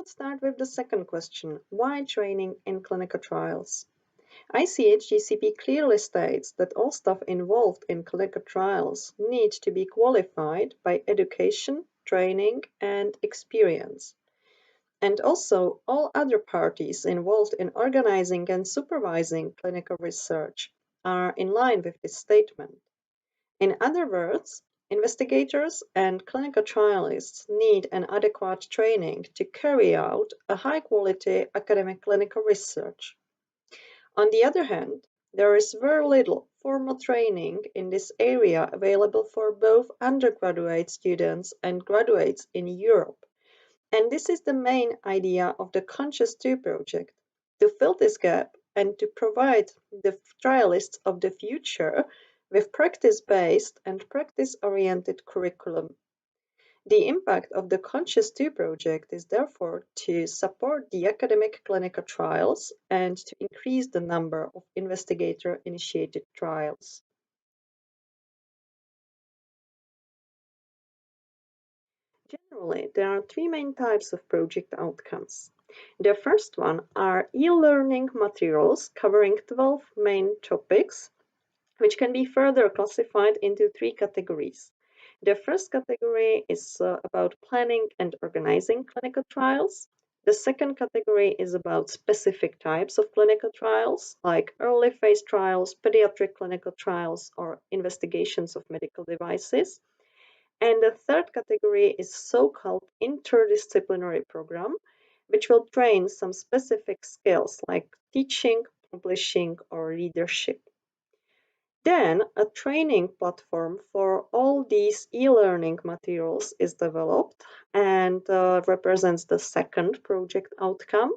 let's start with the second question. Why training in clinical trials? ICH-GCP clearly states that all staff involved in clinical trials need to be qualified by education, training, and experience. And also, all other parties involved in organizing and supervising clinical research are in line with this statement. In other words, investigators and clinical trialists need an adequate training to carry out a high-quality academic clinical research. On the other hand, there is very little formal training in this area available for both undergraduate students and graduates in Europe. And this is the main idea of the Conscious II project, to fill this gap and to provide the trialists of the future with practice-based and practice-oriented curriculum. The impact of the Conscious II project is therefore to support the academic clinical trials and to increase the number of investigator-initiated trials. Generally, there are three main types of project outcomes. The first one are e-learning materials covering 12 main topics, which can be further classified into three categories. The first category is about planning and organizing clinical trials. The second category is about specific types of clinical trials, like early phase trials, pediatric clinical trials, or investigations of medical devices. And the third category is so-called interdisciplinary program, which will train some specific skills like teaching, publishing, or leadership. Then a training platform for all these e-learning materials is developed and represents the second project outcome.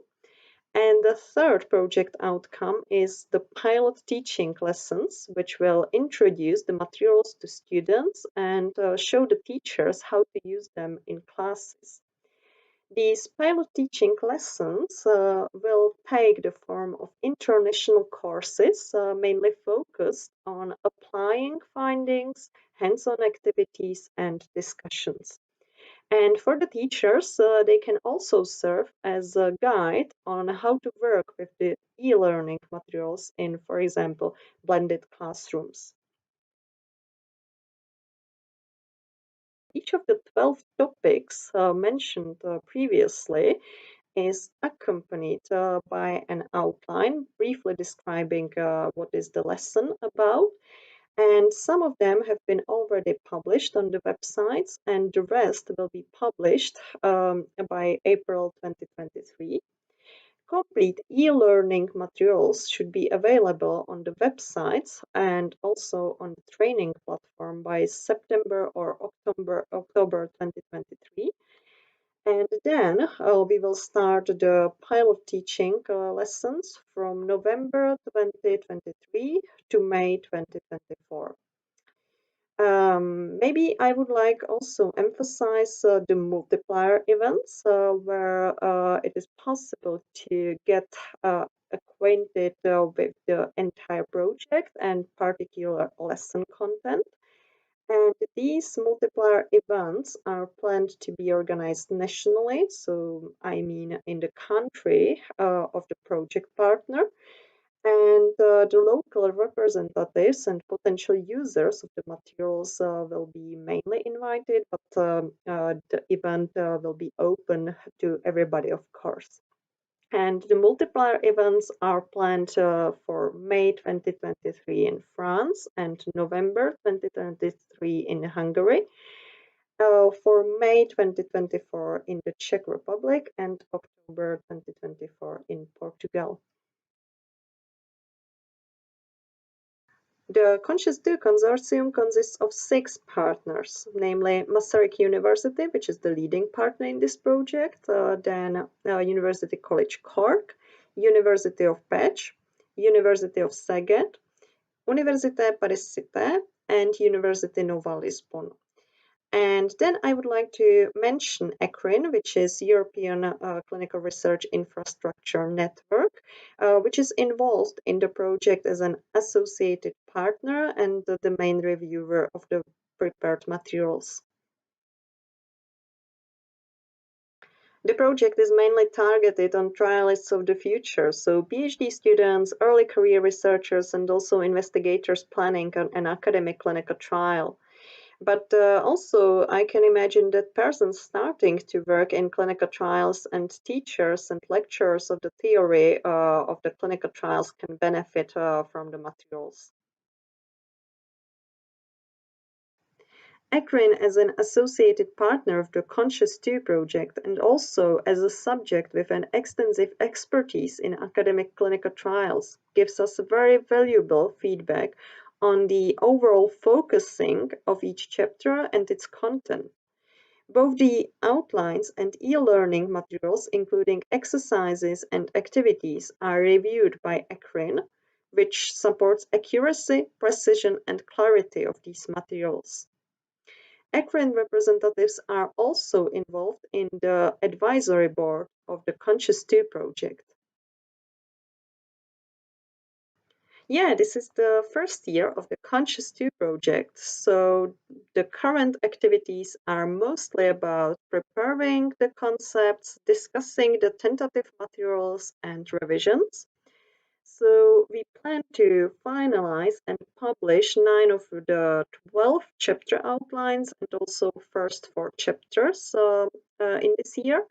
And the third project outcome is the pilot teaching lessons, which will introduce the materials to students and show the teachers how to use them in classes. These pilot teaching lessons will take the form of international courses, mainly focused on applying findings, hands-on activities, and discussions. And for the teachers, they can also serve as a guide on how to work with the e-learning materials in, for example, blended classrooms. Each of the 12 topics mentioned previously is accompanied by an outline briefly describing what is the lesson about. And some of them have been already published on the websites, and the rest will be published by April 2023. Complete e-learning materials should be available on the websites and also on the training platform by September or October 2023. And then we will start the pilot teaching lessons from November 2023 to May 2024. Maybe I would like also emphasize the multiplier events where it is possible to get acquainted with the entire project and particular lesson content. And these multiplier events are planned to be organized nationally, so I mean in the country of the project partner. And the local representatives and potential users of the materials will be mainly invited, but the event will be open to everybody, of course. And the multiplier events are planned for May 2023 in France and November 2023 in Hungary, for May 2024 in the Czech Republic, and October 2024 in Portugal. The Conscious II consortium consists of 6 partners, namely Masaryk University, which is the leading partner in this project, then University College Cork, University of Pécs, University of Szeged, Université Paris Cité, and University Nova Lisbon. And then I would like to mention ECRIN, which is European Clinical Research Infrastructure Network, which is involved in the project as an associated partner and the main reviewer of the prepared materials. The project is mainly targeted on trialists of the future, so PhD students, early career researchers, and also investigators planning an academic clinical trial. But also, I can imagine that persons starting to work in clinical trials and teachers and lecturers of the theory of the clinical trials can benefit from the materials. ECRIN as an associated partner of the Conscious 2 project and also as a subject with an extensive expertise in academic clinical trials gives us very valuable feedback on the overall focusing of each chapter and its content. Both the outlines and e-learning materials, including exercises and activities, are reviewed by ECRIN, which supports accuracy, precision, and clarity of these materials. ECRIN representatives are also involved in the advisory board of the Conscious 2 project. Yeah, this is the first year of the Conscious 2 project. So the current activities are mostly about preparing the concepts, discussing the tentative materials, and revisions. So we plan to finalize and publish 9 of the 12 chapter outlines and also first 4 chapters in this year.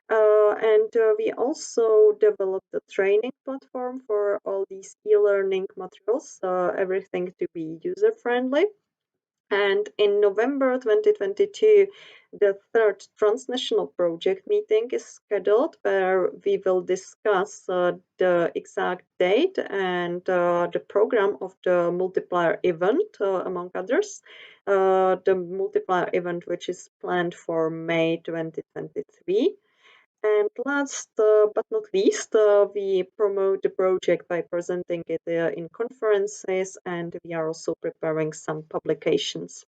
And we also developed a training platform for all these e-learning materials, everything to be user-friendly. And in November 2022, the third transnational project meeting is scheduled where we will discuss the exact date and the program of the multiplier event, among others. The multiplier event, which is planned for May 2023. And last but not least, we promote the project by presenting it in conferences, and we are also preparing some publications.